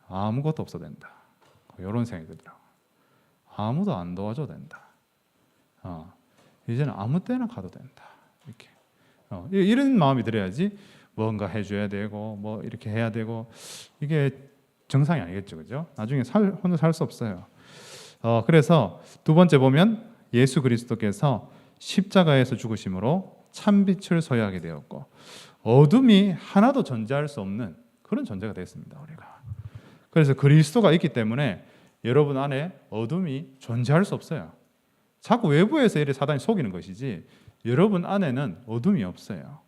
아무것도 없어도 된다. 이런 생각이 들더라고요. 아무도 안 도와줘도 된다. 이제는 아무 때나 가도 된다. 이렇게 이런 마음이 들어야지 뭔가 해줘야 되고 뭐 이렇게 해야 되고 이게 정상이 아니겠죠, 그죠? 나중에 혼자 살 수 없어요. 그래서 두 번째 보면 예수 그리스도께서 십자가에서 죽으심으로 참빛을 소유하게 되었고 어둠이 하나도 존재할 수 없는 그런 존재가 됐습니다, 우리가. 그래서 그리스도가 있기 때문에 여러분 안에 어둠이 존재할 수 없어요. 자꾸 외부에서 이렇게 사단이 속이는 것이지 여러분 안에는 어둠이 없어요.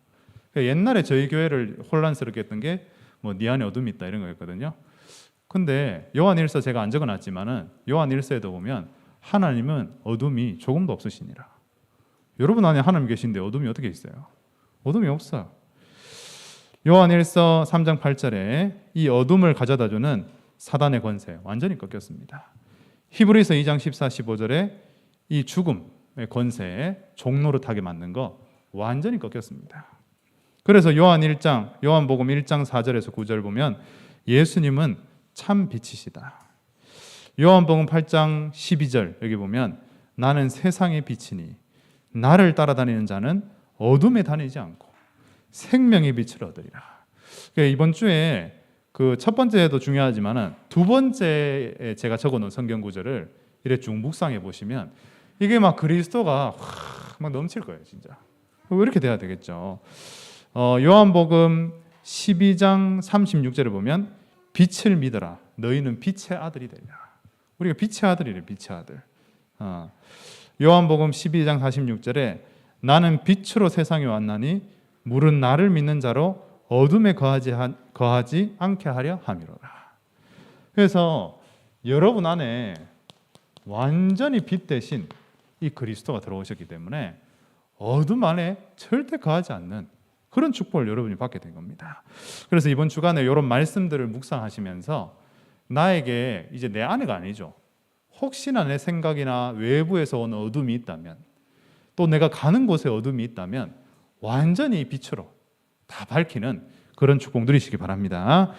옛날에 저희 교회를 혼란스럽게 했던 게 뭐 네 안에 어둠이 있다 이런 거였거든요. 근데 요한일서 제가 안 적어놨지만은 요한일서에도 보면 하나님은 어둠이 조금도 없으시니라. 여러분 안에 하나님 계신데 어둠이 어떻게 있어요? 어둠이 없어요. 요한일서 3장 8절에 이 어둠을 가져다주는 사단의 권세 완전히 꺾였습니다. 히브리서 2장 14, 15절에 이 죽음의 권세에 종노릇하게 만든 거 완전히 꺾였습니다. 그래서 요한복음 1장 4절에서 9절 보면 예수님은 참 빛이시다. 요한복음 8장 12절 여기 보면 나는 세상의 빛이니 나를 따라다니는 자는 어둠에 다니지 않고 생명의 빛을 얻으리라. 그러니까 이번 주에 그 첫 번째도 중요하지만은 두 번째에 제가 적어놓은 성경 구절을 이렇게 쭉 묵상해 보시면 이게 막 그리스도가 막 넘칠 거예요, 진짜. 이렇게 돼야 되겠죠. 요한복음 12장 36절을 보면 빛을 믿어라. 너희는 빛의 아들이 되리라. 우리가 빛의 아들이래, 빛의 아들. 요한복음 12장 46절에 나는 빛으로 세상에 왔나니 물은 나를 믿는 자로 어둠에 거하지 않게 하려 함이로라. 그래서 여러분 안에 완전히 빛 대신 이 그리스도가 들어오셨기 때문에 어둠 안에 절대 거하지 않는 그런 축복을 여러분이 받게 된 겁니다. 그래서 이번 주간에 이런 말씀들을 묵상하시면서 나에게 이제 내 안에가 아니죠. 혹시나 내 생각이나 외부에서 온 어둠이 있다면 또 내가 가는 곳에 어둠이 있다면 완전히 빛으로 다 밝히는 그런 축복 누리시기 바랍니다.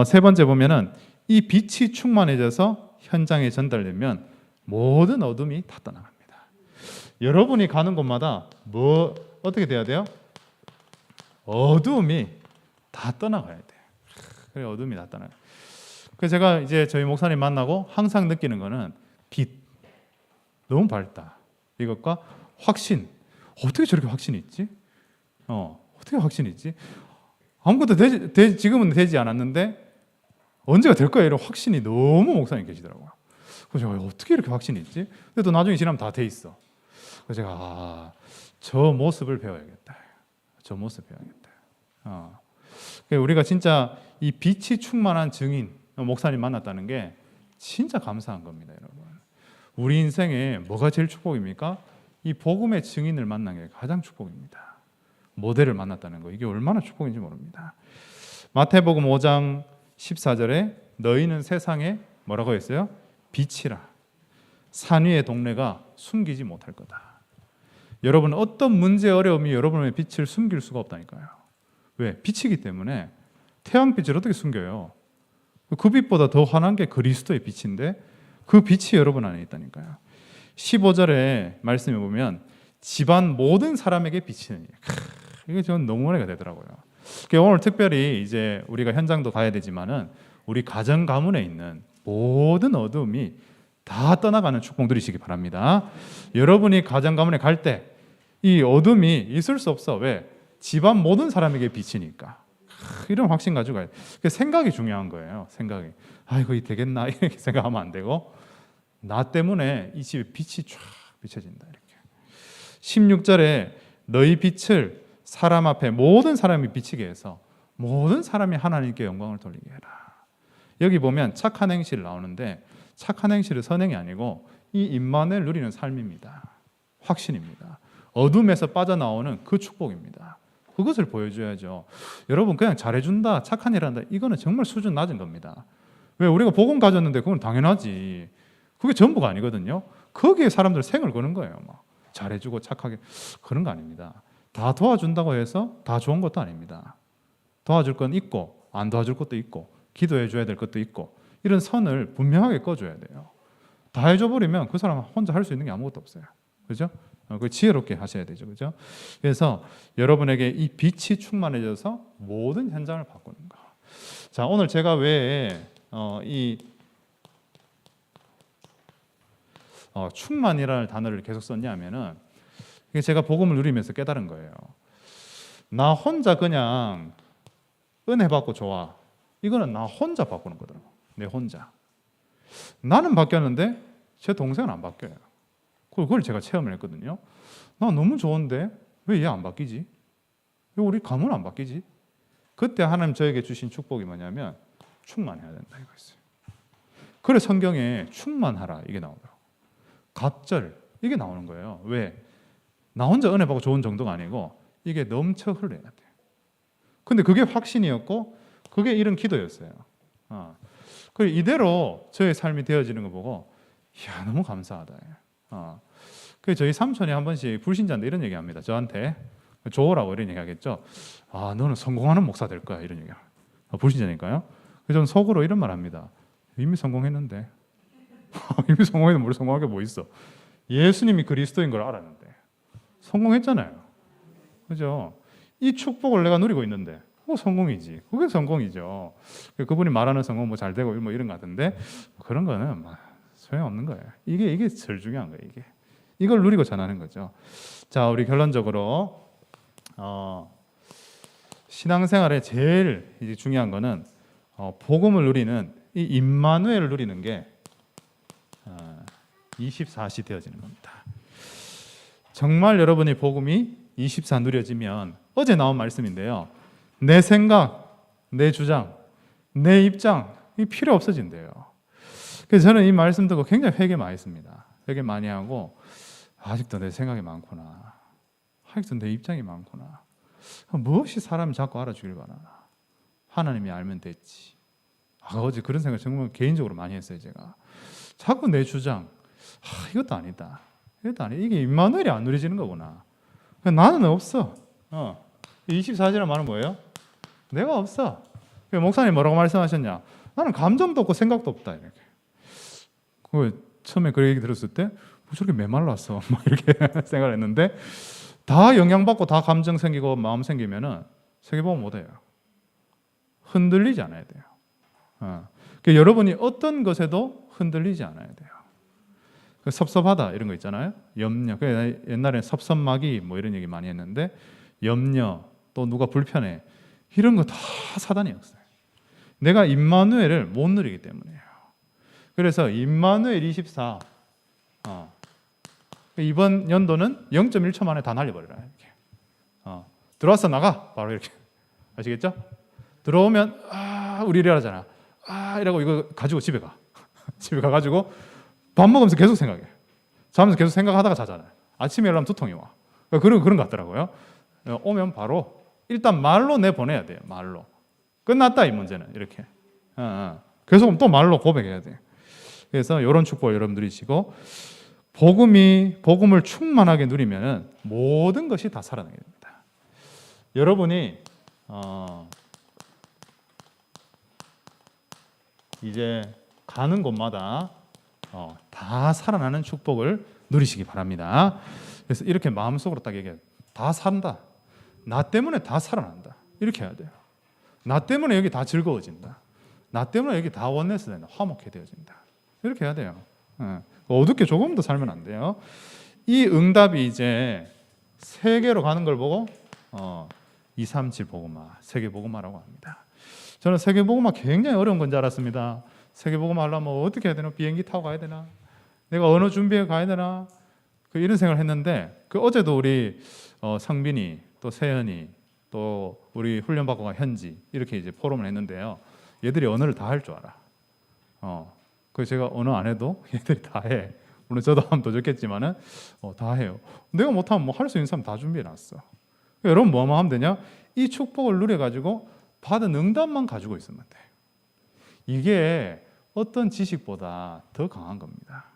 세 번째 보면은 이 빛이 충만해져서 현장에 전달되면 모든 어둠이 다 떠나갑니다. 여러분이 가는 곳마다 어떻게 돼야 돼요? 어둠이 다 떠나가야 돼요. 그래 어둠이 다 떠나요. 그래서 제가 이제 저희 목사님 만나고 항상 느끼는 거는 빛 너무 밝다. 이것과 확신 어떻게 저렇게 확신이 있지? 어떻게 확신이 있지? 아무것도 지금은 되지 않았는데 언제가 될 거야 이런 확신이 너무 목사님 계시더라고요. 그래서 제가 어떻게 이렇게 확신이 있지? 근데 또 나중에 지나면 다 돼 있어. 그래서 제가 저 모습을 배워야겠다. 저 모습 배워야겠다. 우리가 진짜 이 빛이 충만한 증인 목사님 만났다는 게 진짜 감사한 겁니다, 여러분. 우리 인생에 뭐가 제일 축복입니까? 이 복음의 증인을 만난 게 가장 축복입니다. 모델을 만났다는 거, 이게 얼마나 축복인지 모릅니다. 마태복음 5장 14절에 너희는 세상에 뭐라고 했어요? 빛이라. 산 위의 동네가 숨기지 못할 거다. 여러분, 어떤 문제 어려움이 여러분의 빛을 숨길 수가 없다니까요. 왜? 빛이기 때문에. 태양빛을 어떻게 숨겨요? 그 빛보다 더 환한 게 그리스도의 빛인데 그 빛이 여러분 안에 있다니까요. 15절에 말씀해 보면 집안 모든 사람에게 비치는 일. 이게 저는 너무 은혜가 되더라고요. 오늘 특별히 이제 우리가 현장도 가야 되지만은 우리 가정 가문에 있는 모든 어둠이 다 떠나가는 축복 누리시기 바랍니다. 여러분이 가정 가문에 갈 때 이 어둠이 있을 수 없어. 왜? 집안 모든 사람에게 비치니까. 이런 확신 가지고 가야 돼. 생각이 중요한 거예요. 생각이. 이거 되겠나? 이렇게 생각하면 안 되고 나 때문에 이 집에 빛이 쫙 비춰진다. 이렇게. 16절에 너희 빛을 사람 앞에 모든 사람이 비치게 해서 모든 사람이 하나님께 영광을 돌리게 해라. 여기 보면 착한 행실 나오는데 착한 행실은 선행이 아니고 이 임마누엘 누리는 삶입니다. 확신입니다. 어둠에서 빠져나오는 그 축복입니다. 그것을 보여줘야죠. 여러분 그냥 잘해준다, 착한 일 한다, 이거는 정말 수준 낮은 겁니다. 왜? 우리가 복음 가졌는데 그건 당연하지. 그게 전부가 아니거든요. 거기에 사람들 생을 거는 거예요. 막 잘해주고 착하게. 그런 거 아닙니다. 다 도와준다고 해서 다 좋은 것도 아닙니다. 도와줄 건 있고 안 도와줄 것도 있고 기도해 줘야 될 것도 있고 이런 선을 분명하게 꺼줘야 돼요. 다 해줘버리면 그 사람 혼자 할 수 있는 게 아무것도 없어요. 그죠? 그 지혜롭게 하셔야 되죠. 그죠? 그래서 여러분에게 이 빛이 충만해져서 모든 현장을 바꾸는 거. 자, 오늘 제가 왜 충만이라는 단어를 계속 썼냐면은 제가 복음을 누리면서 깨달은 거예요. 나 혼자 그냥 은혜 받고 좋아. 이거는 나 혼자 바꾸는 거더라고. 내 혼자. 나는 바뀌었는데 제 동생은 안 바뀌어요. 그걸 제가 체험을 했거든요. 나 너무 좋은데 왜 얘 안 바뀌지? 왜 우리 가문 안 바뀌지? 그때 하나님 저에게 주신 축복이 뭐냐면 충만해야 된다 이거였어요. 그래 성경에 충만하라 이게 나오더라고. 갑절 이게 나오는 거예요. 왜? 나 혼자 은혜 받고 좋은 정도가 아니고 이게 넘쳐 흘러야 돼요. 근데 그게 확신이었고 그게 이런 기도였어요. 그 이대로 저의 삶이 되어지는 거 보고 이야 너무 감사하다. 그 저희 삼촌이 한 번씩 불신자인데 이런 얘기합니다. 저한테 조라고 이런 얘기하겠죠. 너는 성공하는 목사 될 거야 이런 얘기야. 불신자니까요. 그래서 저는 속으로 이런 말합니다. 이미 성공했는데. 이미 성공했는데 뭘 성공한 게 뭐 있어? 예수님이 그리스도인 걸 알았는데 성공했잖아요. 그죠? 이 축복을 내가 누리고 있는데 성공이지. 그게 성공이죠. 그분이 말하는 성공 뭐 잘 되고 뭐 이런 거 같은데 그런 거는 소용없는 거예요. 이게 제일 중요한 거예요. 이걸 누리고 전하는 거죠. 자, 우리 결론적으로 신앙생활에 제일 이제 중요한 거는 복음을 누리는 이 임마누엘을 누리는 게 24시 되어지는 겁니다. 정말 여러분의 복음이 24 누려지면 어제 나온 말씀인데요. 내 생각, 내 주장, 내 입장 이 필요 없어진대요. 그래서 저는 이 말씀 듣고 굉장히 회개 많이 했습니다. 회개 많이 하고 아직도 내 생각이 많구나. 아직도 내 입장이 많구나. 무엇이 사람을 자꾸 알아주길 바라나. 하나님이 알면 됐지. 어제 그런 생각 정말 개인적으로 많이 했어요. 제가 자꾸 내 주장 이것도 아니다. 이것도 아니다. 이게 임마누엘이 안 누려지는 거구나. 나는 없어. 24시란 말은 뭐예요? 내가 없어. 목사님 뭐라고 말씀하셨냐? 나는 감정도 없고 생각도 없다. 이렇게. 처음에 그 얘기 들었을 때 저렇게 메말랐어. 막 이렇게 생각을 했는데 다 영향받고 다 감정 생기고 마음 생기면은 세계복음 못해요. 흔들리지 않아야 돼요. 그러니까 여러분이 어떤 것에도 흔들리지 않아야 돼요. 그 섭섭하다 이런 거 있잖아요. 염려. 그 옛날에 섭섭마귀 뭐 이런 얘기 많이 했는데 염려 또 누가 불편해 이런 거 다 사단의 역사예요. 내가 임마누엘을 못 누리기 때문이에요. 그래서 임마누엘 24 이번 연도는 0.1초 만에 다 날려버리라 이렇게. 들어왔어 나가 바로 이렇게. 아시겠죠? 들어오면 우리 이래하잖아. 이러고 이거 가지고 집에 가. 집에 가가지고 밥 먹으면서 계속 생각해. 자면서 계속 생각하다가 자잖아요. 아침에 일어나면 두통이 와. 그런 것 같더라고요. 오면 바로 일단 말로 내보내야 돼요. 말로. 끝났다 이 문제는 이렇게. 계속 또 말로 고백해야 돼요. 그래서 이런 축복을 여러분 누리시고 복음을 충만하게 누리면 모든 것이 다 살아나게 됩니다. 여러분이 이제 가는 곳마다 다 살아나는 축복을 누리시기 바랍니다. 그래서 이렇게 마음속으로 딱 얘기해요. 다 산다. 나 때문에 다 살아난다. 이렇게 해야 돼요. 나 때문에 여기 다 즐거워진다. 나 때문에 여기 다 원네스 된다. 화목해 되어진다. 이렇게 해야 돼요. 어둡게 조금 더 살면 안 돼요. 이 응답이 이제 세계로 가는 걸 보고 237 복음화, 세계 복음화라고 합니다. 저는 세계 복음화 굉장히 어려운 건 줄 알았습니다. 세계 복음화 하려면 어떻게 해야 되나? 비행기 타고 가야 되나? 내가 언어 준비해 가야 되나? 이런 생각을 했는데 어제도 우리 상빈이 또 세연이 또 우리 훈련받고 간 현지 이렇게 이제 포럼을 했는데요. 얘들이 언어를 다 할 줄 알아. 그래서 제가 언어 안 해도 얘들이 다 해. 물론 저도 하면 더 좋겠지만은 다 해요. 내가 못하면 뭐 할 수 있는 사람 다 준비해 놨어. 여러분 뭐만 하면 되냐? 이 축복을 누려 가지고 받은 응답만 가지고 있으면 돼. 이게 어떤 지식보다 더 강한 겁니다.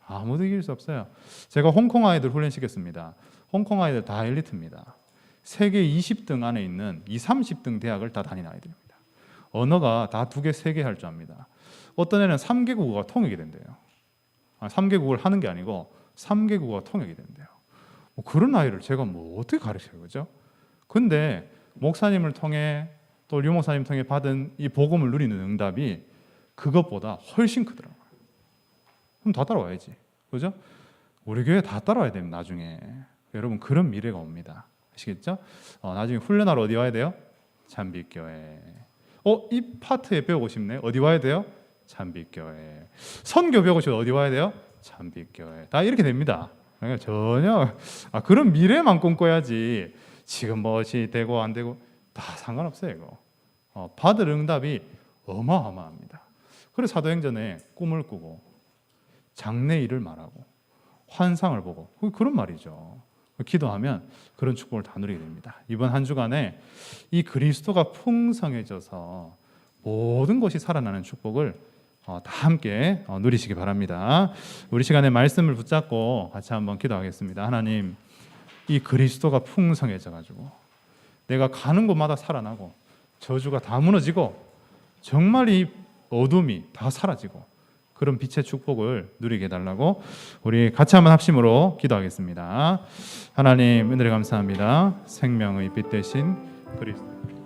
아무도 이길 수 없어요. 제가 홍콩 아이들 훈련시켰습니다. 홍콩 아이들 다 엘리트입니다. 세계 20등 안에 있는 20, 30등 대학을 다 다니는 아이들입니다. 언어가 다 2개, 3개 할 줄 압니다. 어떤 애는 3개국어가 통역이 된대요. 3개국어를 하는 게 아니고 3개국어가 통역이 된대요. 그런 아이를 제가 어떻게 가르쳐요, 그죠? 근데 목사님을 통해 또 류 목사님 통해 받은 이 복음을 누리는 응답이 그것보다 훨씬 크더라고요. 그럼 다 따라와야지, 그죠? 우리 교회 다 따라와야 됩니다. 나중에 여러분 그런 미래가 옵니다. 아시겠죠? 나중에 훈련하러 어디 와야 돼요? 잠빛교회. 이 파트에 배우고 싶네. 어디 와야 돼요? 잠빛교회. 선교 배우고 싶어 어디 와야 돼요? 잠빛교회. 다 이렇게 됩니다. 그러니까 전혀 그런 미래만 꿈꿔야지 지금 무엇이 되고 안 되고 다 상관없어요. 이거 받을 응답이 어마어마합니다. 그래서 사도행전에 꿈을 꾸고 장래 일을 말하고 환상을 보고 그런 말이죠. 기도하면 그런 축복을 다 누리게 됩니다. 이번 한 주간에 이 그리스도가 풍성해져서 모든 것이 살아나는 축복을 다 함께 누리시기 바랍니다. 우리 시간에 말씀을 붙잡고 같이 한번 기도하겠습니다. 하나님, 이 그리스도가 풍성해져 가지고 내가 가는 곳마다 살아나고 저주가 다 무너지고 정말 이 어둠이 다 사라지고 그런 빛의 축복을 누리게 해달라고 우리 같이 한번 합심으로 기도하겠습니다. 하나님 은혜를 감사합니다. 생명의 빛 대신 그리스도